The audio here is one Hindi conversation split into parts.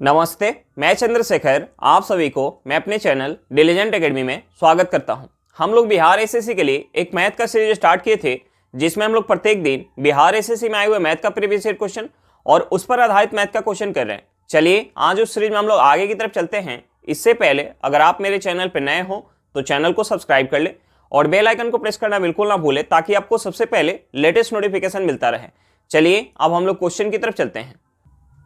नमस्ते, मैं चंद्रशेखर आप सभी को मैं अपने चैनल डिलीजेंट एकेडमी में स्वागत करता हूं। हम लोग बिहार एसएससी के लिए एक मैथ का सीरीज स्टार्ट किए थे, जिसमें हम लोग प्रत्येक दिन बिहार एसएससी में आए हुए मैथ का प्रीवियस ईयर क्वेश्चन और उस पर आधारित मैथ का क्वेश्चन कर रहे हैं। चलिए आज उस सीरीज में हम लोग आगे की तरफ चलते हैं। इससे पहले अगर आप मेरे चैनल पर नए हो तो चैनल को सब्सक्राइब कर ले और बेल आइकन को प्रेस करना बिल्कुल ना भूले, ताकि आपको सबसे पहले लेटेस्ट नोटिफिकेशन मिलता रहे। चलिए अब हम लोग क्वेश्चन की तरफ चलते हैं।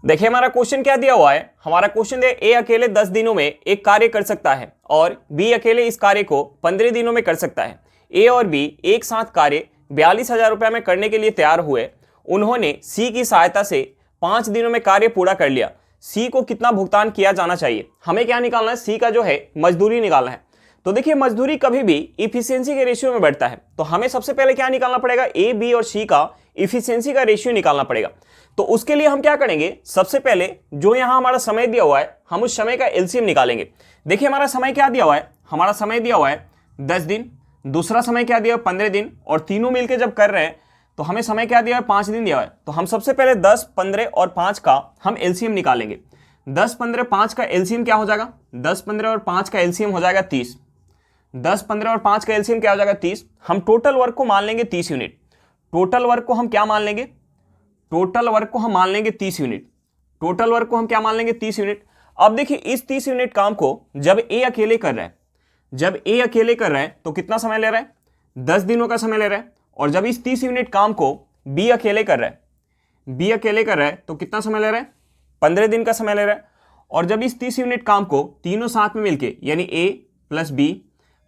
देखिए हमारा क्वेश्चन क्या दिया हुआ है। हमारा क्वेश्चन है ए अकेले 10 दिनों में एक कार्य कर सकता है और बी अकेले इस कार्य को 15 दिनों में कर सकता है। ए और बी एक साथ कार्य 42,000 रुपये में करने के लिए तैयार हुए। उन्होंने सी की सहायता से 5 दिनों में कार्य पूरा कर लिया। सी को कितना भुगतान किया जाना चाहिए? हमें क्या निकालना है? सी का जो है मजदूरी निकालना है। तो देखिए मजदूरी कभी भी इफिशियंसी के रेशियो में बढ़ता है, तो हमें सबसे पहले क्या निकालना पड़ेगा? ए, बी और सी का इफिशियंसी का रेशियो निकालना पड़ेगा। तो उसके लिए हम क्या करेंगे? सबसे पहले जो यहां हमारा समय दिया हुआ है, हम उस समय का एलसीएम निकालेंगे। देखिए हमारा समय क्या दिया हुआ है? हमारा समय दिया हुआ है 10 दिन, दूसरा समय क्या दिया हुआ है 15 दिन, और तीनों मिलकर जब कर रहे हैं तो हमें समय क्या दिया हुआ है? 5 दिन दिया हुआ है। तो हम सबसे पहले 10, 15 और 5 का हम एलसीएम निकालेंगे। 10, 15, 5 का एलसीएम क्या हो जाएगा? 10, 15 और 5 का एलसीएम हो जाएगा 30। 10, 15 और 5 का एलसीएम क्या हो जाएगा? 30। हम टोटल वर्क को मान लेंगे 30 यूनिट। टोटल वर्क को हम क्या मान लेंगे? टोटल वर्क को हम मान लेंगे 30 यूनिट। टोटल वर्क को हम क्या मान लेंगे? 30 यूनिट। अब देखिए इस 30 यूनिट काम को जब ए अकेले कर रहा है, जब ए अकेले कर रहा है तो कितना समय ले रहा है? 10 दिनों का समय ले रहा है। और जब इस 30 यूनिट काम को बी अकेले कर रहा है, बी अकेले कर रहा है तो कितना समय ले रहा है? 15 दिन का समय ले रहा है। और जब इस 30 यूनिट काम को तीनों साथ में मिलके, यानी ए प्लस बी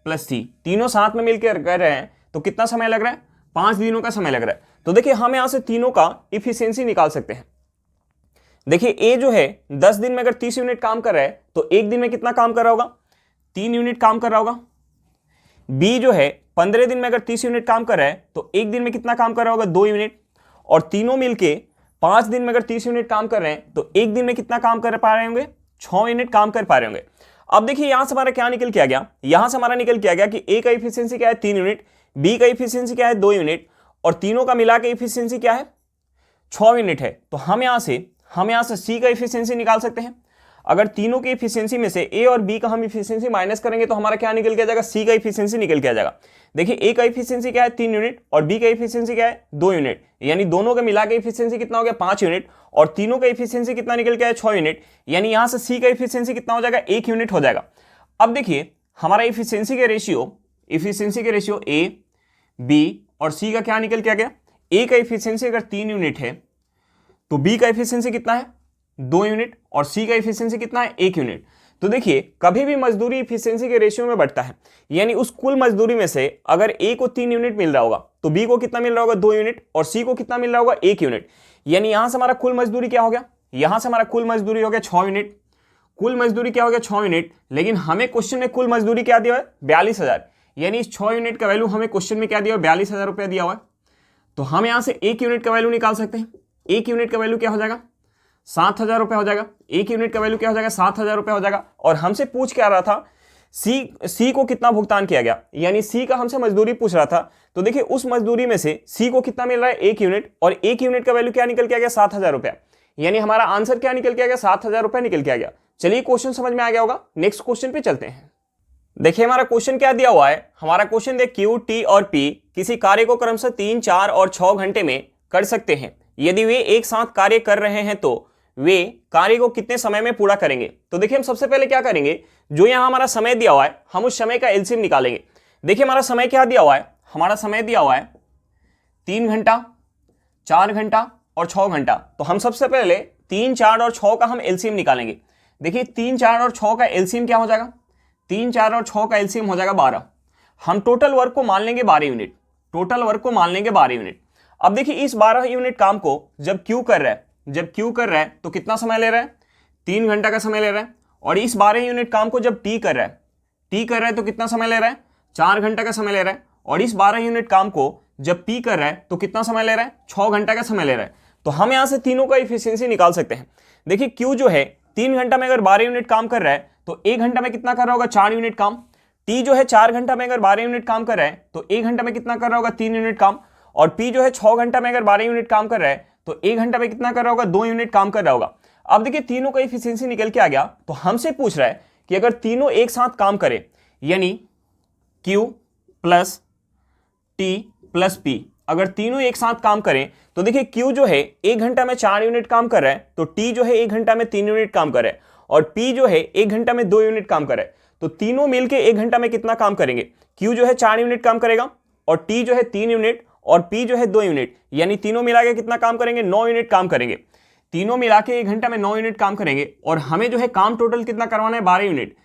प्लस सी तीनों साथ में मिलकर कर रहे हैं तो कितना समय लग रहा है? 5 दिनों का समय लग रहा है। तो देखिए हम यहां से तीनों का इफिशियंसी निकाल सकते हैं। देखिए ए जो है 10 दिन में अगर 30 यूनिट काम कर रहा है तो एक दिन में कितना काम कर रहा होगा? 3 यूनिट काम कर रहा होगा। बी जो है 15 दिन में अगर 30 यूनिट काम कर रहा है तो एक दिन में कितना काम कर रहा होगा? 2 यूनिट। और तीनों मिलके 5 दिन में अगर 30 यूनिट काम कर रहे हैं तो एक दिन में कितना काम कर पा रहे होंगे? 6 यूनिट काम कर पा रहे होंगे। अब देखिए यहां से हमारा क्या निकल के आ गया? यहां से हमारा निकल के आ गया कि ए का इफिशियंसी क्या है? 3 यूनिट, बी का इफिशियंसी क्या है? 2 यूनिट, और तीनों का मिला के इफिशियंसी क्या है? 6 यूनिट है। तो हम यहां से सी का इफिशियंसी निकाल सकते हैं। अगर तीनों की इफिशियंसी में से ए और बी का हम इफिशियंसी माइनस करेंगे तो हमारा क्या निकल के आ जाएगा? सी का इफिशियंसी निकल के आ जाएगा। देखिए ए का इफिशियंसी क्या है? 3 यूनिट, और बी का इफिशियंसी क्या है? 2 यूनिट, यानी दोनों का मिला के इफिशियंसी कितना हो गया? 5 यूनिट, और तीनों का इफिशियंसी कितना निकल के आया? 6 यूनिट, यानी यहां से सी का इफिशियंसी कितना हो जाएगा? 1 यूनिट हो जाएगा। अब देखिए हमारा इफिशियंसी के रेशियो ए, बी और सी का क्या निकल के आ गया? ए का इफिशियंसी अगर 3 यूनिट है तो बी का इफिशियंसी कितना है? 2 यूनिट, और सी का इफिशियंसी कितना है? 1 यूनिट। तो देखिए कभी भी मजदूरी इफिशियंसी के रेशियो में बढ़ता है, यानी उस कुल मजदूरी में से अगर ए को 3 यूनिट मिल रहा होगा तो बी को कितना मिल रहा होगा? 2 यूनिट, और सी को कितना मिल रहा होगा? 1 यूनिट। यानी यहां से हमारा कुल मजदूरी क्या हो गया? यहां से हमारा कुल मजदूरी हो गया 6 यूनिट। कुल मजदूरी क्या हो गया? 6 यूनिट। लेकिन हमें क्वेश्चन में कुल मजदूरी क्या दिया है? 42,000, यानी इस 6 यूनिट का वैल्यू हमें क्वेश्चन में क्या दिया है? 42,000 रुपया दिया हुआ है। तो हम यहां से 1 यूनिट का वैल्यू निकाल सकते हैं। 1 यूनिट का वैल्यू क्या हो जाएगा? 7,000 रुपये हो जाएगा। 1 यूनिट का वैल्यू क्या हो जाएगा? 7,000 रुपये हो जाएगा। और हमसे पूछ क्या रहा था? सी को कितना भुगतान किया गया, यानी सी का हमसे मजदूरी पूछ रहा था। तो देखिए उस मजदूरी में से सी को कितना मिल रहा है? 1 यूनिट, और 1 यूनिट का वैल्यू क्या निकल के आ गया? 7,000 रुपया, यानी हमारा आंसर क्या निकल के आ गया? 7,000 रुपया निकल के आ गया। चलिए क्वेश्चन समझ में आ गया होगा। नेक्स्ट क्वेश्चन पे चलते हैं। देखिए हमारा क्वेश्चन क्या दिया हुआ है। हमारा क्वेश्चन देख क्यू, टी और पी किसी कार्य को क्रमशः 3, 4 और 6 घंटे में कर सकते हैं। यदि वे एक साथ कार्य कर रहे हैं तो वे कार्य को कितने समय में पूरा करेंगे? तो देखिए हम सबसे पहले क्या करेंगे? जो यहां हमारा समय दिया हुआ है हम उस समय का एलसीएम निकालेंगे। देखिए हमारा समय क्या दिया हुआ है? हमारा समय दिया हुआ है 3 घंटा, 4 घंटा और 6 घंटा। तो हम सबसे पहले 3, 4 और 6 का हम एलसीएम निकालेंगे। देखिए 3, 4 और 6 का एलसीएम क्या हो जाएगा? 3, 4 और 6 का एलसीएम हो जाएगा 12। हम टोटल वर्क को मान लेंगे 12 यूनिट। टोटल वर्क को मान लेंगे 12 यूनिट। अब देखिए इस 12 यूनिट काम को जब क्यू कर रहा है तो कितना समय ले रहा है? 3 घंटा का समय ले रहा है। और इस 12 यूनिट काम को जब टी कर रहा है तो कितना समय ले रहा है? 4 घंटा का समय ले रहा है। और इस 12 यूनिट काम को जब पी कर रहा है तो कितना समय ले रहा है? 6 घंटा का समय ले रहा है। तो हम यहां से तीनों का इफिशियंसी निकाल सकते हैं। देखिए क्यू जो है 3 घंटा में अगर 12 यूनिट काम कर रहा है तो 1 घंटा में कितना कर रहा होगा? 4 यूनिट काम। टी जो है 4 घंटा में अगर 12 यूनिट काम कर रहा है तो 1 घंटा में कितना कर रहा होगा? 3 यूनिट काम। और पी जो है 6 घंटा में अगर 12 यूनिट काम कर रहा है तो 1 घंटा में कितना कर रहा होगा? 2 यूनिट काम कर रहा होगा। अब देखिए तीनों का इफिशियंसी निकल के आ गया, तो हमसे पूछ रहा है कि अगर तीनों एक साथ काम करें, यानी Q plus T plus P, अगर तीनों एक साथ काम करें तो देखिए Q जो है 1 घंटा में 4 यूनिट काम कर रहा है, तो T जो है 1 घंटा में 3 यूनिट काम कर रहा है, और P जो है 1 घंटा में 2 यूनिट काम कर रहा है। तो तीनों मिलके 1 घंटा में कितना काम करेंगे? Q जो है 4 यूनिट काम करेगा, और T जो है 3 यूनिट, और P जो है 2 यूनिट, यानी तीनों मिला के कितना काम करेंगे? 9 यूनिट काम करेंगे। तीनों मिला के 1 घंटा में 9 यूनिट काम करेंगे, और हमें जो है काम टोटल कितना करवाना है? 12 यूनिट।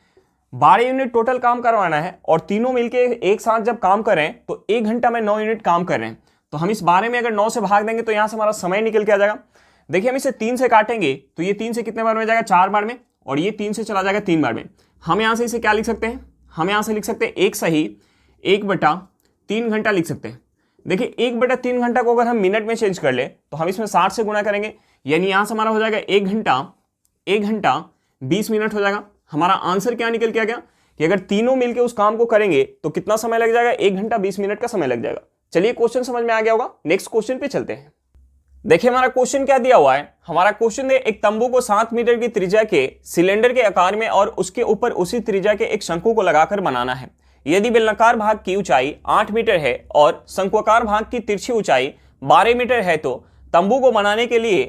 12 यूनिट टोटल काम करवाना है, और तीनों मिलके एक साथ जब काम कर रहे हैं तो 1 घंटा में 9 यूनिट काम कर रहे हैं। तो हम इस 12 में अगर 9 से भाग देंगे तो यहां से हमारा समय निकल के आ जाएगा। देखिए हम इसे 3 से काटेंगे तो ये 3 से कितने बार में जाएगा? 4 बार में, और ये 3 से चला जाएगा 3 बार में। हम यहां से इसे क्या लिख सकते हैं? हम यहां से लिख सकते हैं 1 सही 1/3 घंटा लिख सकते हैं। देखिए 1/3 घंटा को अगर हम मिनट में चेंज कर ले तो हम इसमें 60 से गुणा करेंगे, यानी यहां से हमारा हो जाएगा 1 घंटा 20 मिनट हो जाएगा। हमारा आंसर क्या निकल के आ गया कि अगर तीनों मिलकर उस काम को करेंगे तो कितना समय लग जाएगा? 1 घंटा 20 मिनट का समय लग जाएगा। चलिए क्वेश्चन समझ में आ गया होगा, नेक्स्ट क्वेश्चन पे चलते हैं। देखिए हमारा क्वेश्चन क्या दिया हुआ है। हमारा क्वेश्चन है एक तंबू को 7 मीटर की त्रिज्या के सिलेंडर के आकार में और उसके ऊपर उसी त्रिज्या के एक शंकु को लगाकर बनाना है। यदि बेलनाकार भाग की ऊंचाई 8 मीटर है और शंक्वाकार भाग की तिरछी ऊंचाई 12 मीटर है, तो तंबू को बनाने के लिए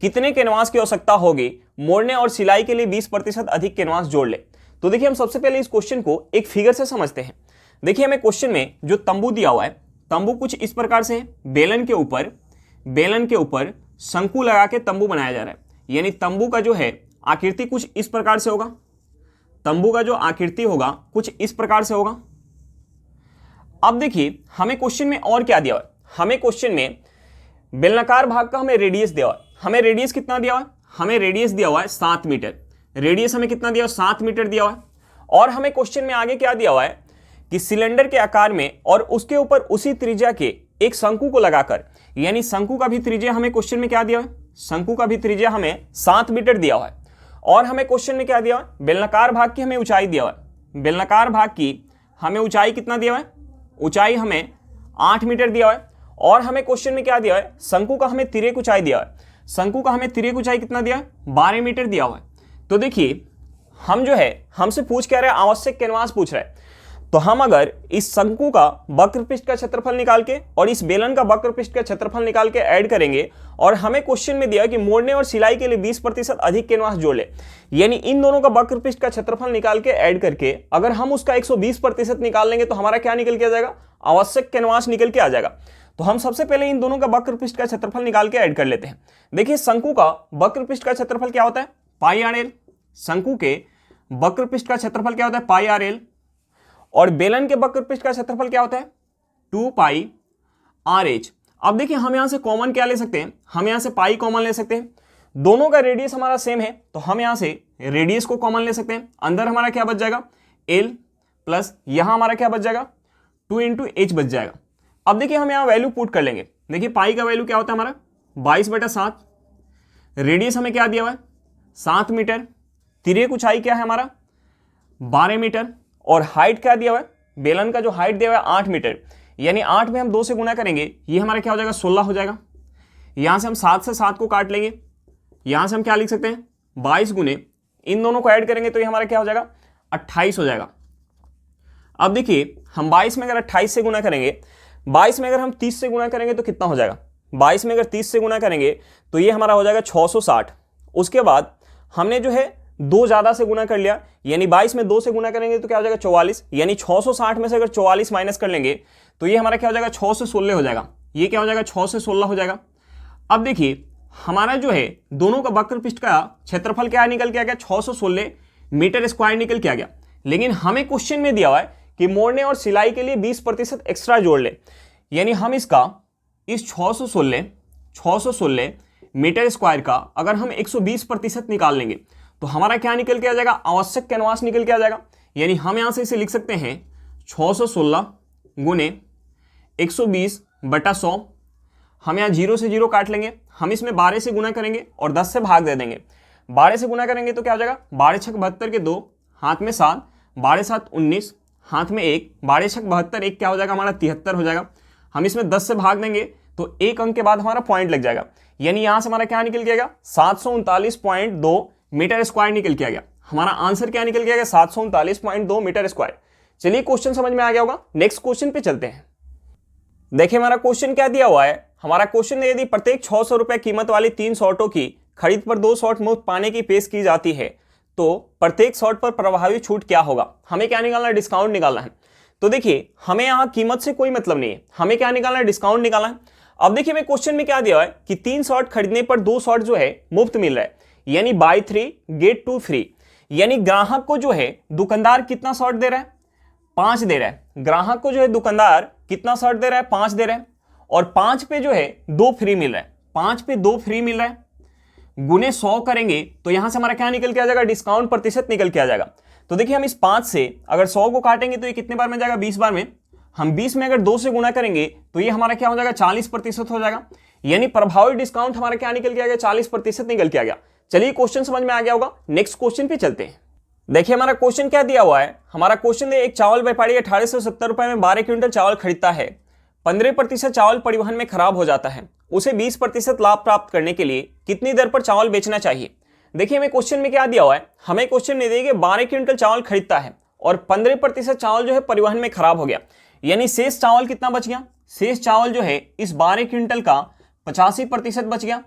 कितने कैनवास की आवश्यकता होगी? मोड़ने और सिलाई के लिए 20% अधिक कैनवास जोड़ ले। तो देखिए हम सबसे पहले इस क्वेश्चन को एक फिगर से समझते हैं। देखिए हमें क्वेश्चन में जो तंबू दिया हुआ है, तंबू कुछ इस प्रकार से है। बेलन के ऊपर शंकु लगा के तंबू बनाया जा रहा है, यानी तंबू का जो है आकृति कुछ इस प्रकार से होगा। तंबू का जो आकृति होगा कुछ इस प्रकार से होगा। अब देखिए हमें क्वेश्चन में और क्या दिया हुआ है। हमें क्वेश्चन में बेलनाकार भाग का हमें रेडियस दिया हुआ है। हमें रेडियस कितना दिया हुआ है? हमें रेडियस दिया हुआ है 7 मीटर। रेडियस हमें कितना दिया हुआ? 7 मीटर दिया हुआ है। और हमें क्वेश्चन में आगे क्या दिया हुआ है कि सिलेंडर के आकार में और उसके ऊपर उसी त्रिज्या के एक शंकु को लगाकर, यानी शंकु का भी त्रिज्या हमें क्वेश्चन में क्या दिया है? शंकु का भी त्रिज्या हमें 7 मीटर दिया हुआ है। और हमें क्वेश्चन में क्या दिया हुआ है? बेलनाकार भाग की हमें ऊंचाई दिया हुआ है। बेलनाकार भाग की हमें ऊंचाई कितना दिया हुआ है? ऊंचाई हमें 8 मीटर दिया हुआ है। और हमें क्वेश्चन में क्या दिया है? शंकु का हमें तिर्यक ऊंचाई दिया है। शंकु का हमें तिर्यक ऊंचाई कितना दिया है? 12 मीटर दिया हुआ है। तो देखिए हम जो है हमसे पूछ क्या रहे हैं? आवश्यक कैनवास पूछ रहा है। तो हम अगर इस शंकु का वक्रपृष्ठ का क्षेत्रफल निकाल के और इस बेलन का वक्रपृष्ठ का क्षेत्रफल निकाल के ऐड करेंगे, और हमें क्वेश्चन में दिया कि मोड़ने और सिलाई के लिए 20% अधिक कैनवास जोड़ ले, यानी इन दोनों का वक्रपृष्ठ का क्षेत्रफल निकाल के ऐड करके अगर हम उसका 120% निकाल लेंगे तो हमारा क्या निकल के आ जाएगा? आवश्यक कैनवास निकल के आ जाएगा। तो हम सबसे पहले इन दोनों का वक्रपृष्ठ का क्षेत्रफल निकाल के ऐड कर लेते हैं। देखिए शंकु का वक्रपृष्ठ का क्षेत्रफल क्या होता है? पाई आर एल। शंकु के वक्रपृष्ठ का क्षेत्रफल क्या होता है? पाई आर एल। और बेलन के वक्रपृष्ठ का क्षेत्रफल क्या होता है? 2 पाई आर एच। अब देखिए हम यहां से कॉमन क्या ले सकते हैं? हम यहां से पाई कॉमन ले सकते हैं। दोनों का रेडियस हमारा सेम है, तो हम यहां से रेडियस को कॉमन ले सकते हैं। अंदर हमारा क्या बच जाएगा? एल प्लस यहां हमारा क्या बच जाएगा? 2 इंटू एच बच जाएगा। अब देखिए हम यहां वैल्यू पुट कर लेंगे। देखिए पाई का वैल्यू क्या होता है हमारा? 22/7। रेडियस हमें क्या दिया हुआ है? 7 मीटर। तिर्यक ऊंचाई क्या है हमारा? 12 मीटर। और हाइट क्या दिया हुआ है? बेलन का जो हाइट दिया हुआ है 8 मीटर, यानी 8 में हम 2 से गुना करेंगे, ये हमारा क्या हो जाएगा? 16 हो जाएगा। यहां से हम 7 से 7 को काट लेंगे। यहां से हम क्या लिख सकते हैं? 22 गुने इन दोनों को ऐड करेंगे तो ये हमारा क्या हो जाएगा? 28 हो जाएगा। अब देखिए हम 22 में अगर 28 से गुना करेंगे, 22 में अगर हम 30 से गुना करेंगे तो कितना हो जाएगा? 22 में अगर 30 से गुना करेंगे तो ये हमारा हो जाएगा 660। उसके बाद हमने जो है 2 ज्यादा से गुना कर लिया, यानी 22 में 2 से गुना करेंगे तो क्या हो जाएगा? 44। यानी 660 में से अगर 44 माइनस कर लेंगे तो ये हमारा क्या हो जाएगा? 6 से 16 हो जाएगा। ये क्या हो जाएगा? 6 से 16 हो जाएगा। अब देखिए हमारा जो है दोनों का वक्रपृष्ठ का क्षेत्रफल क्या निकल के आ गया? 616 मीटर स्क्वायर निकल के आ गया। लेकिन हमें क्वेश्चन में दिया हुआ है कि मोड़ने और सिलाई के लिए 20% एक्स्ट्रा जोड़ ले, यानी हम इसका इस 616 मीटर स्क्वायर का अगर हम 120% निकाल लेंगे तो हमारा क्या निकल के आ जाएगा? आवश्यक कैनवास निकल के आ जाएगा। यानी हम यहां से इसे लिख सकते हैं 616 गुने 120/100। हम यहाँ 0 से 0 काट लेंगे। हम इसमें 12 से गुना करेंगे और 10 से भाग दे देंगे। 12 से गुना करेंगे तो क्या हो जाएगा? 12 छक 72 के 2, हाथ में 7, 12 7 19, हाथ में 1, 12 छक 72, 1 क्या हो जाएगा हमारा? 73 हो जाएगा। हम इसमें 10 से भाग देंगे तो 1 अंक के बाद हमारा पॉइंट लग जाएगा, यानी यहां से हमारा क्या निकल के आएगा 739.2 मीटर स्क्वायर निकल के आ गया। हमारा आंसर क्या निकल के आएगा 739.2 मीटर स्क्वायर। चलिए क्वेश्चन समझ में आ गया होगा, नेक्स्ट क्वेश्चन पे चलते हैं। देखिए हमारा क्वेश्चन क्या दिया हुआ है। हमारा क्वेश्चन यदि प्रत्येक 600 रुपए कीमत वाली 3 शॉटों की खरीद पर 2 शॉट मुफ्त पाने की पेश की जाती है तो प्रत्येक शॉट पर प्रभावी छूट क्या होगा। हमें क्या निकालना है, डिस्काउंट निकालना है। तो देखिए हमें यहाँ कीमत से कोई मतलब नहीं है, हमें क्या निकालना है, डिस्काउंट निकालना है। अब देखिए मैं क्वेश्चन में क्या दिया हुआ है कि 3 शॉट खरीदने पर 2 शॉट जो है मुफ्त मिल रहा है, यानी बाय 3 गेट 2 फ्री। यानी ग्राहक को जो है दुकानदार कितना शॉट दे रहा है, 5 दे रहा है। ग्राहक को जो है दुकानदार कितना शॉट दे रहा है, 5 दे रहा है। और 5 पे जो है 2 फ्री मिल रहा है, 5 पे 2 फ्री मिल रहा है, गुने 100 करेंगे तो यहां से हमारा क्या निकल के आ जाएगा, डिस्काउंट प्रतिशत निकल के आ जाएगा। तो देखिए हम इस 5 से अगर 100 को काटेंगे तो ये कितने बार में जाएगा, 20 बार में। हम 20 में अगर 2 से गुना करेंगे तो ये हमारा क्या हो जाएगा, 40% हो जाएगा। यानी प्रभावी डिस्काउंट हमारा क्या निकल के आ गया, 40% निकल के आ गया। चलिए क्वेश्चन समझ में आ गया होगा, नेक्स्ट क्वेश्चन पे चलते हैं। देखिए हमारा क्वेश्चन क्या दिया हुआ है। हमारा क्वेश्चन है एक चावल व्यापारी 1870 रुपए में 12 क्विंटल चावल खरीदता है, 15% चावल परिवहन में खराब हो जाता है, उसे 20% लाभ प्राप्त करने के लिए कितनी दर पर चावल बेचना चाहिए। देखिए हमें क्वेश्चन में क्या दिया हुआ है, हमें क्वेश्चन में दिया कि 12 क्विंटल चावल खरीदता है और 15% चावल जो है परिवहन में खराब हो गया, यानी शेष चावल कितना बच गया, शेष चावल जो है इस 12 क्विंटल का 85% बच गया।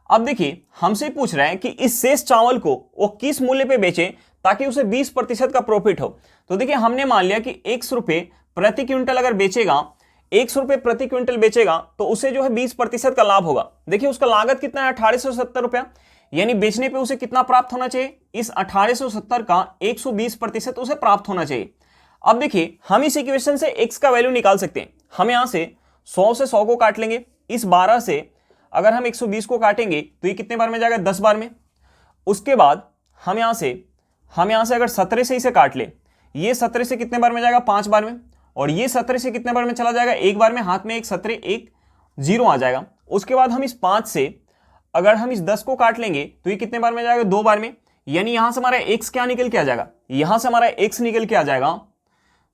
अब देखिए हमसे पूछ रहा है कि इस शेष चावल को वो किस मूल्य पे बेचे ताकि उसे 20% का प्रॉफिट हो। तो देखिए हमने मान लिया कि 100 रुपए प्रति क्विंटल अगर बेचेगा, 100 रुपए प्रति क्विंटल बेचेगा तो उसे जो है 20% का लाभ होगा। देखिए उसका लागत कितना है, 1870 रुपया, यानी बेचने पे उसे कितना प्राप्त होना चाहिए, इस 1870 का 120% उसे प्राप्त होना चाहिए। अब देखिए हम इस इक्वेशन से x का वैल्यू निकाल सकते हैं। हम यहां से 100 से 100 को काट लेंगे, इस 12 से अगर हम 120 को काटेंगे तो ये कितने बार में जाएगा, 10 बार में। उसके बाद हम यहां से अगर 17 से इसे काट ले, ये 17 से कितने बार में जाएगा, 5 बार में। और ये 17 से कितने बार में चला जाएगा, 1 बार में। हाथ में एक 17 एक 0 आ जाएगा। उसके बाद हम इस 5 से अगर हम इस 10 को काट लेंगे तो ये कितने बार में जाएगा, 2 बार में। यानी यहां से हमारा x क्या निकल के आ जाएगा, यहां से हमारा x निकल के आ जाएगा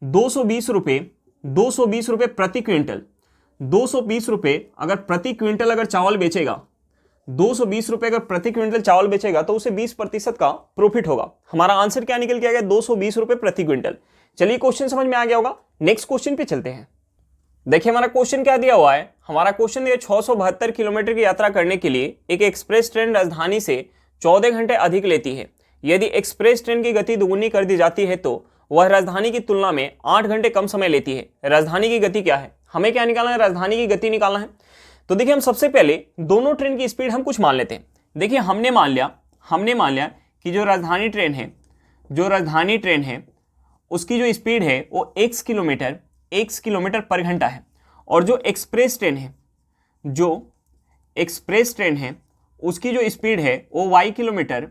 220 रुपए प्रति क्विंटल। 220 रुपए अगर प्रति क्विंटल अगर चावल बेचेगा, 220 रुपए अगर प्रति क्विंटल चावल बेचेगा तो उसे 20% का प्रॉफिट होगा। हमारा आंसर क्या निकल के आ गया, 220 रुपए प्रति क्विंटल। चलिए क्वेश्चन समझ में आ गया होगा, नेक्स्ट क्वेश्चन पे चलते हैं। देखिए हमारा क्वेश्चन क्या दिया हुआ है। हमारा क्वेश्चन ये 672 किलोमीटर की यात्रा करने के लिए एक एक्सप्रेस ट्रेन राजधानी से 14 घंटे अधिक लेती है। यदि एक्सप्रेस ट्रेन की गति दोगुनी कर दी जाती है तो वह राजधानी की तुलना में 8 घंटे कम समय लेती है। राजधानी की गति क्या है, हमें क्या निकालना है, राजधानी की गति निकालना है। तो देखिए हम सबसे पहले दोनों ट्रेन की स्पीड हम कुछ मान लेते हैं। देखिए हमने मान लिया कि जो राजधानी ट्रेन है उसकी जो स्पीड है वो x किलोमीटर पर घंटा है। और जो एक्सप्रेस ट्रेन है उसकी जो स्पीड है वो y किलोमीटर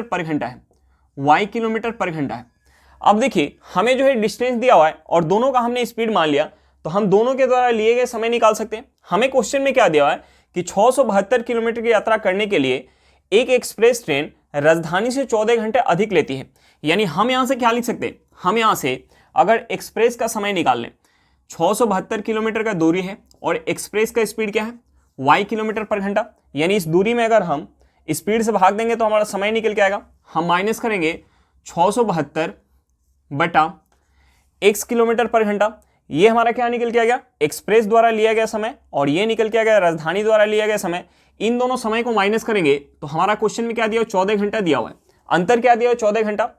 पर घंटा है, y किलोमीटर पर घंटा है। अब देखिए हमें जो है डिस्टेंस दिया हुआ है और दोनों का हमने स्पीड मान लिया तो हम दोनों के द्वारा लिए गए समय निकाल सकते हैं। हमें क्वेश्चन में क्या दिया हुआ है कि 672 किलोमीटर की यात्रा करने के लिए एक एक्सप्रेस ट्रेन राजधानी से 14 घंटे अधिक लेती है। यानी हम यहां से क्या लिख सकते हैं, हम यहां से अगर एक्सप्रेस का समय निकाल लें, 672 किलोमीटर का दूरी है और एक्सप्रेस का स्पीड क्या है, y किलोमीटर पर घंटा। यानी इस दूरी में अगर हम स्पीड से भाग देंगे तो हमारा समय निकल के आएगा। हम माइनस करेंगे 672 बटा x किलोमीटर पर घंटा, ये हमारा क्या निकल के आ गया, एक्सप्रेस द्वारा लिया गया समय, और ये निकल के आ गया राजधानी द्वारा लिया गया समय। इन दोनों समय को माइनस करेंगे तो हमारा क्वेश्चन में क्या दिया, 14 घंटा दिया हुआ है। अंतर क्या दिया हुआ, 14 घंटा।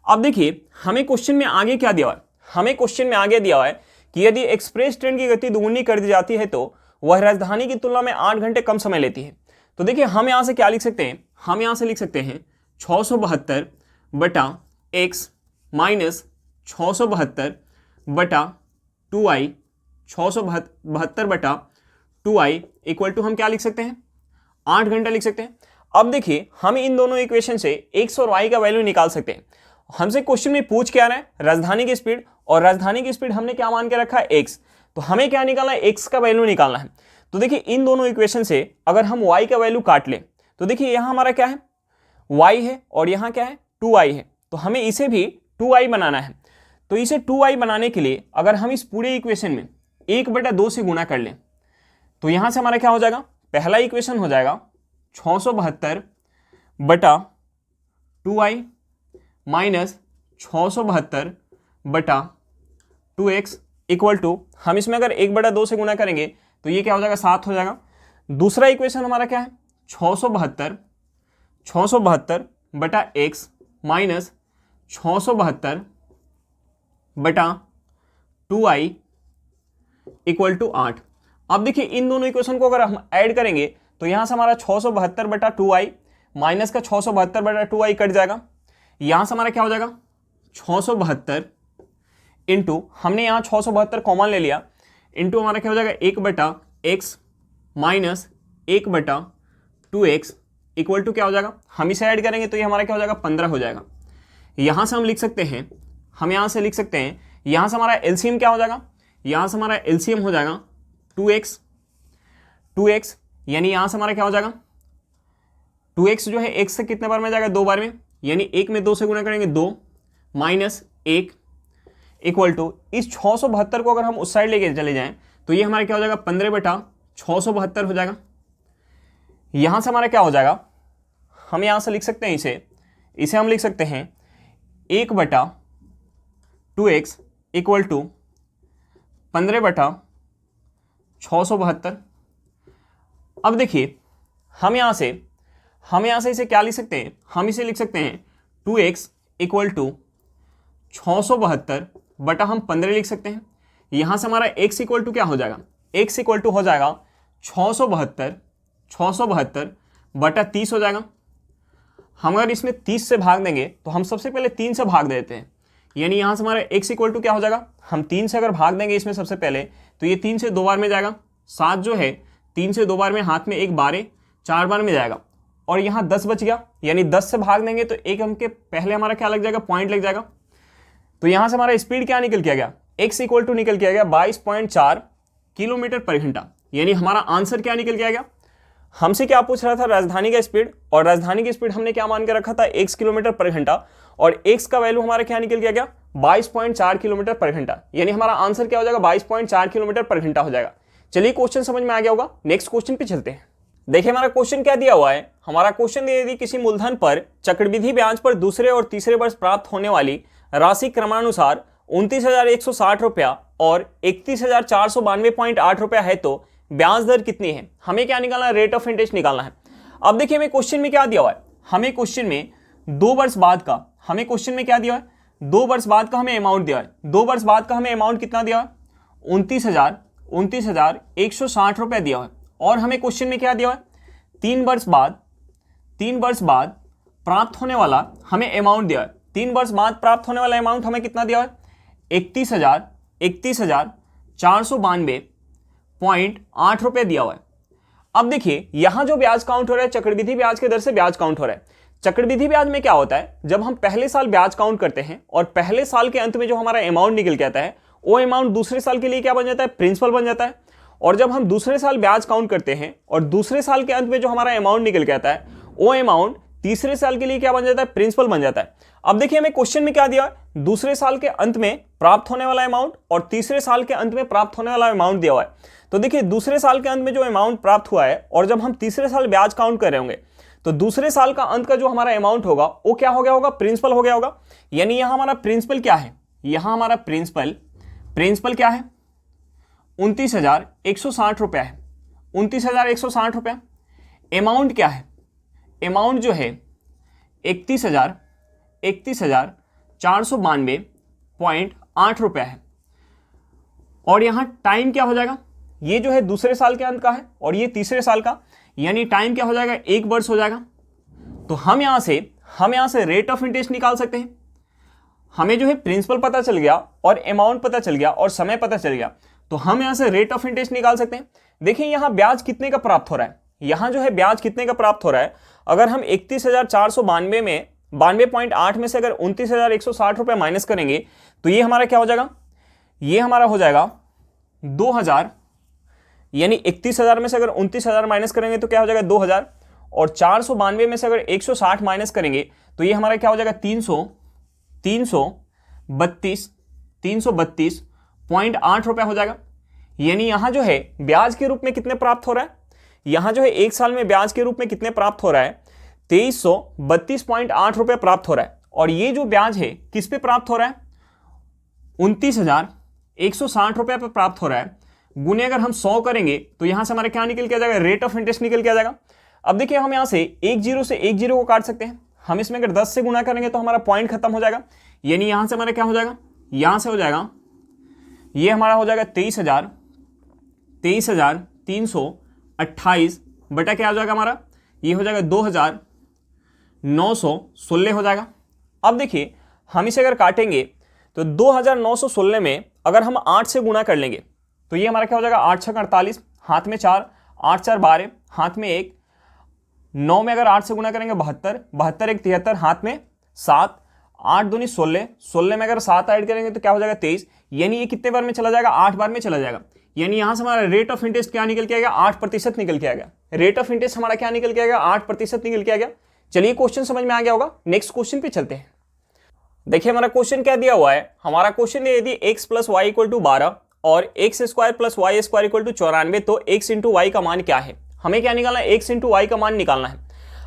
अब देखिए हमें क्वेश्चन में आगे क्या दिया हुआ है, हमें क्वेश्चन में आगे दिया हुआ है कि यदि एक्सप्रेस ट्रेन की गति दुगुनी कर दी जाती है तो वह राजधानी की तुलना में 8 घंटे कम समय लेती है। तो देखिए हम यहां से क्या लिख सकते हैं, हम यहां से लिख सकते हैं 672 बटा x माइनस 672 बटा 2i, 672 बटा 2i इक्वल टू हम क्या लिख सकते हैं, 8 घंटा लिख सकते हैं। अब देखिए हम इन दोनों इक्वेशन से x और y का वैल्यू निकाल सकते हैं। हमसे क्वेश्चन में पूछ क्या रहा है, राजधानी की स्पीड, और राजधानी की स्पीड हमने क्या मान के रखा है, x। तो हमें क्या निकालना है, x का वैल्यू निकालना है। तो देखिए इन दोनों इक्वेशन से अगर हम y का वैल्यू काट लें तो देखिए यहां हमारा क्या है, y है और यहां क्या है, 2i है। तो हमें इसे भी 2i बनाना है। तो इसे 2i बनाने के लिए अगर हम इस पूरे इक्वेशन में 1/2 से गुणा कर लें तो यहां से हमारा क्या हो जाएगा, पहला इक्वेशन हो जाएगा 672 बटा 2i माइनस 672 बटा 2x इक्वल टू, हम इसमें अगर 1/2 से गुना करेंगे तो ये क्या हो जाएगा, 7 हो जाएगा। दूसरा इक्वेशन हमारा क्या है, 672 बटा x माइनस 672 बटा 2i इक्वल टू 8। अब देखिए इन दोनों इक्वेशन को अगर हम ऐड करेंगे तो यहां से हमारा 672 बटा 2i माइनस का 672 बटा 2i कट जाएगा। यहां से हमारा क्या हो जाएगा, 672 इंटू, हमने यहाँ 672 कॉमन ले लिया, इंटू हमारा क्या हो जाएगा 1/x minus 1/2x equal to क्या हो जाएगा, हम इसे ऐड करेंगे तो ये हमारा क्या हो जाएगा, 15 हो जाएगा। यहाँ से हम लिख सकते हैं, हम यहाँ से लिख सकते हैं, यहाँ से हमारा एलसीएम क्या हो जाएगा, यहाँ से हमारा एलसीएम हो जाएगा 2x, यानी यहाँ से हमारा क्या हो जाएगा, 2x जो है x से कितने बार में जाएगा, 2 बार में, यानी 1 में 2 से गुना करेंगे 2 माइनस 1 इक्वल टू, इस 672 को अगर हम उस साइड लेके चले जाएं तो ये हमारा क्या हो जाएगा, 15/672 हो जाएगा। यहां से हमारा क्या हो जाएगा, हम यहां से लिख सकते हैं इसे हम लिख सकते हैं 1/2x इक्वल टू 15/672। अब देखिए हम यहां से इसे क्या लिख सकते हैं, हम इसे लिख सकते हैं 2x इक्वल टू 672 बटा हम 15 लिख सकते हैं। यहां से हमारा x इक्वल टू क्या हो जाएगा, x इक्वल टू हो जाएगा 672 बटा 30 हो जाएगा। हम अगर इसमें 30 से भाग देंगे तो हम सबसे पहले 3 से भाग देते हैं, यानी यहां से हमारा x इक्वल टू क्या हो जाएगा, हम 3 से अगर भाग देंगे इसमें सबसे पहले तो ये 3 से 2 बार में जाएगा, 7 जो है 3 से 2 बार में, हाथ में 1 12 4 बार में जाएगा, और यहाँ 10 बच गया, यानी 10 से भाग देंगे तो एक अंक के पहले हमारा क्या लग जाएगा, पॉइंट लग जाएगा। तो यहां से हमारा स्पीड क्या निकल के आ गया, x इक्वल टू निकल के आ गया 22.4 किलोमीटर पर घंटा, यानी हमारा आंसर क्या निकल के आ गया। हमसे क्या पूछ रहा था, राजधानी का स्पीड, और राजधानी की स्पीड हमने क्या मान के रखा था, x किलोमीटर पर घंटा, और x का वैल्यू हमारा क्या निकल के आ गया, 22.4 किलोमीटर पर घंटा, यानी हमारा आंसर क्या हो जाएगा, 22.4 किलोमीटर पर घंटा हो जाएगा। चलिए क्वेश्चन समझ में आ गया होगा, नेक्स्ट क्वेश्चन पे चलते हैं। देखिए हमारा क्वेश्चन क्या दिया हुआ है, हमारा क्वेश्चन दिया, यदि किसी मूलधन पर चक्रवृद्धि ब्याज पर दूसरे और तीसरे वर्ष प्राप्त होने वाली राशि क्रमानुसार 29,160 रुपया और 31,492.8 रुपया है तो ब्याज दर कितनी है। हमें क्या निकालना है, रेट ऑफ इंटरेस्ट निकालना है। अब देखिए हमें क्वेश्चन में क्या दिया हुआ है, हमें क्वेश्चन में 2 वर्ष बाद का, हमें क्वेश्चन में क्या दिया है, 2 वर्ष बाद का हमें अमाउंट दिया है। 2 वर्ष बाद का हमें अमाउंट कितना दिया है, 29,160 रुपया दिया है। और हमें क्वेश्चन में क्या दिया है, 3 वर्ष बाद प्राप्त होने वाला हमें अमाउंट दिया है। 3 वर्ष बाद प्राप्त होने वाला अमाउंट हमें कितना दिया है, 31,492.8 रुपये दिया हुआ है। अब देखिए यहां जो ब्याज काउंट हो रहा है, चक्रवृद्धि ब्याज के दर से ब्याज काउंट हो रहा है। चक्रवृद्धि ब्याज में क्या होता है, जब हम पहले साल ब्याज काउंट करते हैं और पहले साल के अंत में जो हमारा अमाउंट निकल के आता है वो अमाउंट दूसरे साल के लिए क्या बन जाता है, प्रिंसिपल बन जाता है। और जब हम दूसरे साल ब्याज काउंट करते हैं और दूसरे साल के अंत में जो हमारा अमाउंट निकल के आता है वो अमाउंट तीसरे साल के लिए क्या बन जाता है, प्रिंसिपल बन जाता है। अब देखिए हमें क्वेश्चन में क्या दिया है, दूसरे साल के अंत में प्राप्त होने वाला अमाउंट और तीसरे साल के अंत में प्राप्त होने वाला अमाउंट दिया हुआ है। तो देखिए दूसरे साल के अंत में जो अमाउंट प्राप्त हुआ है और जब हम तीसरे साल ब्याज काउंट कर रहे होंगे तो दूसरे साल का अंत का जो हमारा अमाउंट होगा वो क्या हो गया होगा, प्रिंसिपल हो गया होगा। यानी यहां हमारा प्रिंसिपल क्या है, यहां हमारा प्रिंसिपल क्या है, 29,160 रुपया है, 29,160 रुपया। अमाउंट क्या है, अमाउंट जो है 31,492.8 रुपया है। और यहां टाइम क्या हो जाएगा, ये जो है दूसरे साल के अंत का है और ये तीसरे साल का, यानी टाइम क्या हो जाएगा, 1 वर्ष हो जाएगा। तो हम यहां से रेट ऑफ इंटरेस्ट निकाल सकते हैं। हमें जो है प्रिंसिपल पता चल गया और अमाउंट पता चल गया और समय पता चल गया, तो हम यहां से रेट ऑफ इंटरेस्ट निकाल सकते हैं। देखिए यहां ब्याज कितने का प्राप्त हो रहा है, यहां जो है ब्याज कितने का प्राप्त हो रहा है, अगर हम 31,492 में 92.8 में से अगर 29,160 रुपये माइनस करेंगे तो ये हमारा क्या हो जाएगा, ये हमारा हो जाएगा 2,000, यानी 31,000 में से अगर 29,000 माइनस करेंगे तो क्या हो जाएगा 2,000, और 492 में से अगर 160 माइनस करेंगे तो ये हमारा क्या हो जाएगा 332.8 रुपया हो जाएगा। यानी यहां जो है ब्याज के रूप में कितने प्राप्त हो रहा है, यहां जो है 1 साल में ब्याज के रूप में कितने प्राप्त हो रहा है, 2332.8 रुपए प्राप्त हो रहा है। और ये जो ब्याज है किस पे प्राप्त हो रहा है, 29,160 रुपए पे प्राप्त हो रहा है। गुने अगर हम 100 करेंगे तो यहां से हमारा क्या निकल के आ जाएगा, रेट ऑफ इंटरेस्ट निकल के आ जाएगा। अब देखिए हम यहां से एक जीरो को काट सकते हैं। हम इसमें अगर 10 से गुना करेंगे तो हमारा पॉइंट खत्म हो जाएगा। यानी यहां से हमारा क्या हो जाएगा, यहां से हो जाएगा, ये हमारा हो जाएगा 23,328 बटा क्या हो जाएगा हमारा, ये हो जाएगा 2,916 हो जाएगा। अब देखिए हम इसे अगर काटेंगे तो 2,916 में अगर हम 8 से गुणा कर लेंगे तो ये हमारा क्या हो जाएगा, 8 छक 48, हाथ में 4, 8 4 12, हाथ में 1, 9 में अगर 8 से गुणा करेंगे 72, 72 1 73, हाथ में 7, 8 दूनी 16, 16 में अगर 7 ऐड करेंगे तो क्या हो जाएगा 23। यानी ये कितने बार में चला जाएगा, 8 बार में चला जाएगा। यानी यहां से हमारा रेट ऑफ इंटरेस्ट क्या निकल के आएगा, 8% निकल के आएगा। रेट ऑफ इंटरेस्ट हमारा क्या निकल के आएगा, 8% निकल के आ गया। चलिए क्वेश्चन समझ में आ गया होगा, नेक्स्ट क्वेश्चन पे चलते हैं। देखिए हमारा क्वेश्चन क्या दिया हुआ है, हमारा क्वेश्चन है यदि x + y = 12 और x² + y² = 94 तो x × y का मान क्या है। हमें क्या निकालना है, x × y का मान निकालना है।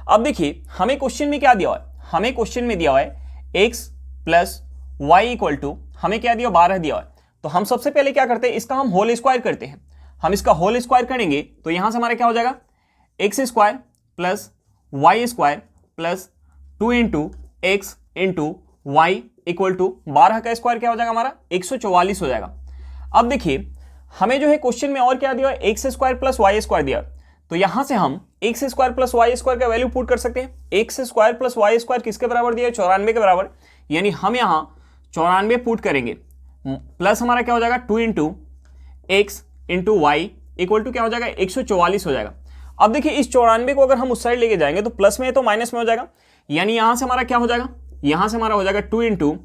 अब देखिए हमें क्वेश्चन में क्या दिया हुआ है, हमें क्वेश्चन में दिया हुआ है x + y = हमें क्या दिया, 12 दिया हुआ है। तो हम सबसे पहले क्या करते हैं, इसका हम होल स्क्वायर करते हैं। हम इसका होल स्क्वायर करेंगे तो यहां से हमारा क्या हो जाएगा, x² + y² + 2 × x × y = 12 का स्क्वायर क्या हो जाएगा हमारा, 144 हो जाएगा। अब देखिए हमें जो है क्वेश्चन में और क्या दिया है, x² + y² दिया। तो यहां से हम x² + y² का वैल्यू पुट कर सकते हैं। x² + y² किसके बराबर दिया है, 94 के बराबर। यानी हम यहां 94 पुट करेंगे, प्लस हमारा क्या हो जाएगा 2 × x × y = क्या हो जाएगा, 144 हो जाएगा। अब देखिए इस 94 को अगर हम उस साइड लेके जाएंगे तो प्लस में है तो माइनस में हो जाएगा। यानी यहां से हमारा क्या हो जाएगा, यहां से हमारा हो जाएगा 2 ×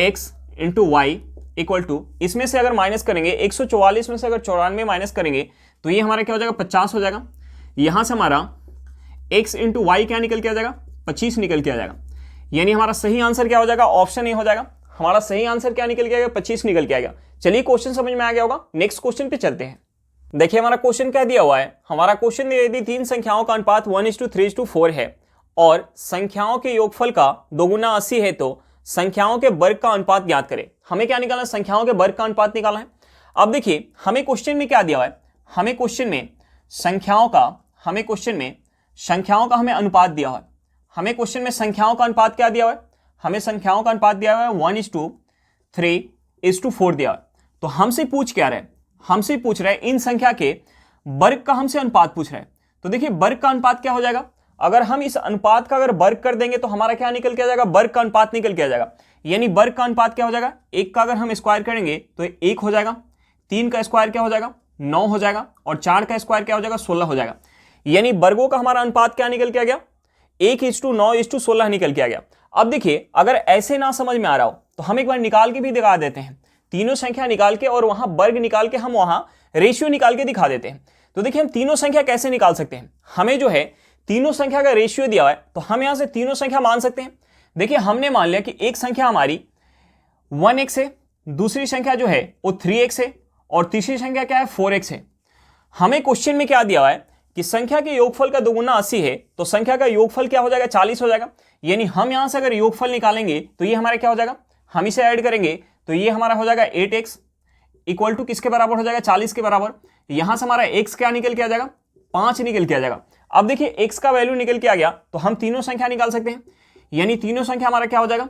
x × y = इसमें से अगर माइनस करेंगे 144 में से अगर 94 माइनस करेंगे तो ये हमारा क्या हो जाएगा, 50 हो जाएगा। यहां से हमारा x × y क्या निकल के आ जाएगा, 25 निकल के आ जाएगा। यानी हमारा सही आंसर क्या हो जाएगा, ऑप्शन ए हो जाएगा। हमारा सही आंसर क्या निकल के आएगा, 25 निकल के आएगा। चलिए क्वेश्चन समझ में आ गया होगा, नेक्स्ट क्वेश्चन पे चलते हैं। देखिए हमारा क्वेश्चन क्या दिया हुआ है, हमारा क्वेश्चन यदि 3 संख्याओं का अनुपात 1:3:4 है और संख्याओं के योगफल का 2 × 80 है तो संख्याओं के वर्ग का अनुपात ज्ञात करें। हमें क्या निकालना है, संख्याओं के वर्ग का अनुपात निकालना है। अब देखिए हमें क्वेश्चन में क्या दिया हुआ है, हमें क्वेश्चन में संख्याओं का हमें अनुपात दिया हुआ है। हमें क्वेश्चन में संख्याओं का अनुपात क्या दिया हुआ है, हमें संख्याओं का अनुपात दिया हुआ है 1:3:4 दिया हुआ है। तो हमसे पूछ क्या रहा है, हमसे पूछ रहा है इन संख्या के वर्ग का हमसे अनुपात पूछ रहा है। तो देखिए वर्ग का अनुपात क्या हो जाएगा, अगर हम इस अनुपात का अगर वर्ग कर देंगे तो हमारा क्या निकल के आ जाएगा, वर्ग का अनुपात निकल के आ जाएगा। यानी वर्ग का अनुपात क्या हो जाएगा, 1 का अगर हम स्क्वायर करेंगे तो 1 हो जाएगा, 3 का स्क्वायर क्या हो जाएगा, 9 हो जाएगा, और 4 का स्क्वायर क्या हो जाएगा, 16 हो जाएगा। यानी वर्गों का हमारा अनुपात क्या निकल के आ गया, 1:9:16 निकल के आ गया। अब देखिए अगर ऐसे ना समझ में आ रहा हो तो हम एक बार निकाल के भी दिखा देते हैं, तीनों संख्या निकाल के और वहां वर्ग निकाल के हम वहां रेशियो निकाल के दिखा देते हैं। तो देखिए हम तीनों संख्या कैसे निकाल सकते हैं, हमें जो है तीनों संख्या का रेशियो दिया हुआ है तो हम यहां से तीनों संख्या मान सकते हैं। देखिए हमने मान लिया कि एक संख्या हमारी 1x है, दूसरी संख्या जो है वो 3x है और तीसरी संख्या क्या है, 4x है। हमें क्वेश्चन में क्या दिया हुआ है कि संख्या के योगफल का 2 × 80 है तो संख्या का योगफल क्या हो जाएगा, 40 हो जाएगा। यानी हम यहां से अगर योगफल निकालेंगे तो ये हमारा क्या हो जाएगा, हम इसे ऐड करेंगे तो ये हमारा हो जाएगा 8x = किसके बराबर हो जाएगा, 40 के बराबर। यहां से हमारा x क्या निकल के आ जाएगा, 5 निकल के आ जाएगा। अब देखिए x का वैल्यू निकल के आ गया तो हम तीनों संख्या निकाल सकते हैं। यानी तीनों संख्या हमारा क्या हो जाएगा,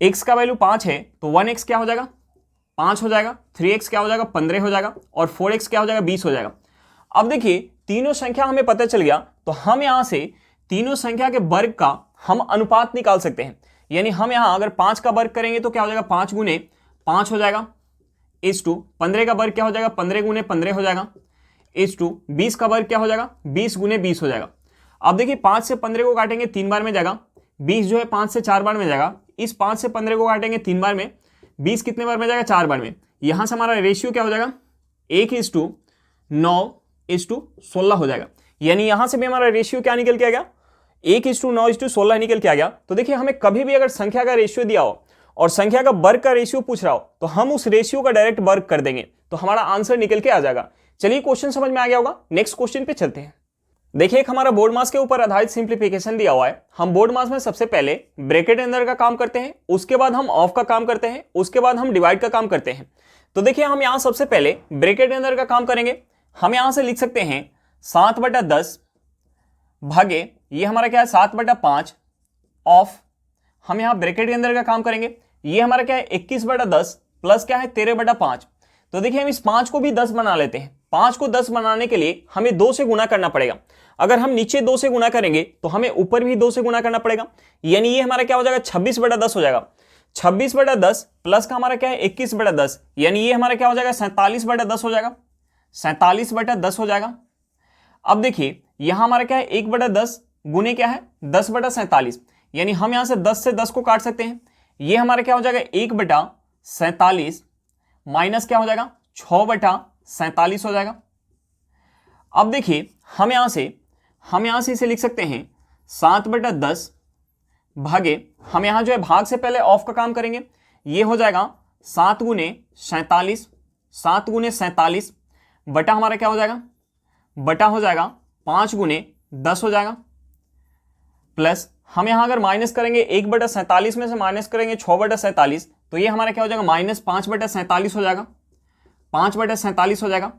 x का वैल्यू 5 है तो 1x क्या हो जाएगा, 5 हो जाएगा, 3x क्या हो जाएगा, 15 हो जाएगा, और 4x क्या हो जाएगा, 20 हो जाएगा। अब देखिए तीनों संख्या हमें पता चल गया तो हम यहां से तीनों संख्या के वर्ग का हम अनुपात निकाल सकते हैं। यानी हम यहां अगर 5 का वर्ग करेंगे तो क्या हो जाएगा, 5 × 5 हो जाएगा, 15 का वर्ग क्या हो जाएगा, 15 × 15 हो जाएगा, 20 का वर्ग क्या हो जाएगा, 20 × 20 हो जाएगा। अब देखिए 5 से 15 को काटेंगे 3 बार में जाएगा, 20 जो है 5 से 4 बार में जाएगा। इस 5 से 15 को काटेंगे 3 बार में, 20 कितने बार में जाएगा, 4 बार में। यहां से हमारा रेशियो क्या हो जाएगा, 1:9:16 हो जाएगा। यानी यहां से भी हमारा रेशियो क्या निकल के आ गया, 1:9:16 निकल के आ गया। तो देखिए हमें कभी भी अगर संख्या का रेशियो दिया हो और संख्या का वर्ग का रेशियो पूछ रहा हो तो हम उस रेशियो का डायरेक्ट वर्ग कर देंगे। तो हमारा आंसर निकल के आ जाएगा। चलिए क्वेश्चन समझ में आ गया होगा, नेक्स्ट क्वेश्चन पे चलते हैं। देखिए एक हमारा बोर्ड मास के ऊपर आधारित सिंप्लीफिकेशन दिया हुआ है। हम बोर्ड मास में सबसे पहले ब्रैकेट अंदर का काम करते हैं, उसके बाद हम ऑफ का काम करते हैं, उसके बाद हम डिवाइड का काम करते हैं। तो देखिए हम यहां सबसे पहले ब्रैकेट अंदर का काम करेंगे। हम यहां से लिख सकते हैं 7/10 भागे ये हमारा क्या है 7/5 ऑफ, हम यहां ब्रैकेट के अंदर का काम करेंगे। ये हमारा क्या है 21/10 प्लस क्या है 13/5। तो देखिए हम इस 5 को भी 10 बना लेते हैं। 5 को 10 बनाने के लिए हमें 2 से गुना करना पड़ेगा। अगर हम नीचे 2 से गुना करेंगे तो हमें ऊपर भी 2 से गुना करना पड़ेगा, यानी ये हमारा क्या हो जाएगा 26/10 हो जाएगा। 26/10 प्लस का हमारा क्या है 21/10, यानी ये हमारा क्या हो जाएगा 47/10 हो जाएगा। 47/10 हो जाएगा। अब देखिए यहां हमारा क्या है 1/10 गुने क्या है 10/47, यानी हम यहां से 10 से 10 को काट सकते हैं। ये हमारा क्या हो जाएगा 1/47 माइनस क्या हो जाएगा 6/47 हो जाएगा। अब देखिए हम यहां से इसे लिख सकते हैं 7/10 भागे, हम यहां जो है भाग से पहले ऑफ का काम करेंगे। ये हो जाएगा 7 गुने 47 बटा हमारा क्या हो जाएगा बटा हो जाएगा 5 गुने 10 हो जाएगा, प्लस हम यहां अगर माइनस करेंगे 1/47 में से माइनस करेंगे 6/47, तो ये हमारा क्या हो जाएगा -5/47 हो जाएगा। 5/47 हो जाएगा।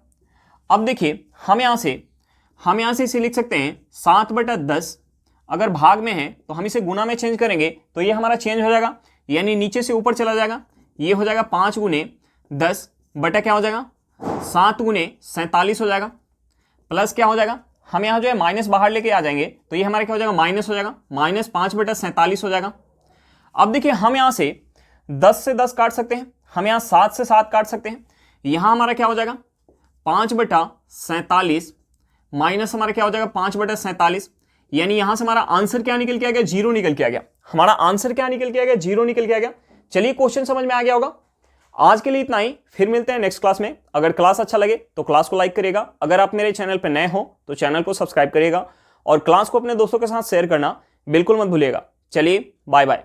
अब देखिए हम यहां से इसे लिख सकते हैं 7/10, अगर भाग में है तो हम इसे गुना में चेंज करेंगे तो ये हमारा चेंज हो जाएगा, यानी नीचे से ऊपर चला जाएगा। ये हो जाएगा 5 गुने 10 बटा क्या हो जाएगा 7 गुने 47 हो जाएगा, प्लस क्या हो जाएगा हम यहाँ जो है माइनस बाहर लेके आ जाएंगे तो ये हमारा क्या हो जाएगा माइनस हो जाएगा, -5/47 हो जाएगा। अब देखिए हम यहाँ से 10 से 10 काट सकते हैं, हम यहाँ 7 से 7 काट सकते हैं। यहाँ हमारा क्या हो जाएगा 5/47 माइनस हमारा क्या हो जाएगा 5/47, यानी यहां से हमारा आंसर क्या निकल के आ गया 0 निकल के आ गया। हमारा आंसर क्या निकल के आ गया 0 निकल के आ गया। चलिए क्वेश्चन समझ में आ गया होगा। आज के लिए इतना ही, फिर मिलते हैं नेक्स्ट क्लास में। अगर क्लास अच्छा लगे तो क्लास को लाइक करिएगा, अगर आप मेरे चैनल पर नए हो तो चैनल को सब्सक्राइब करिएगा और क्लास को अपने दोस्तों के साथ शेयर करना बिल्कुल मत भूलिएगा। चलिए बाय बाय।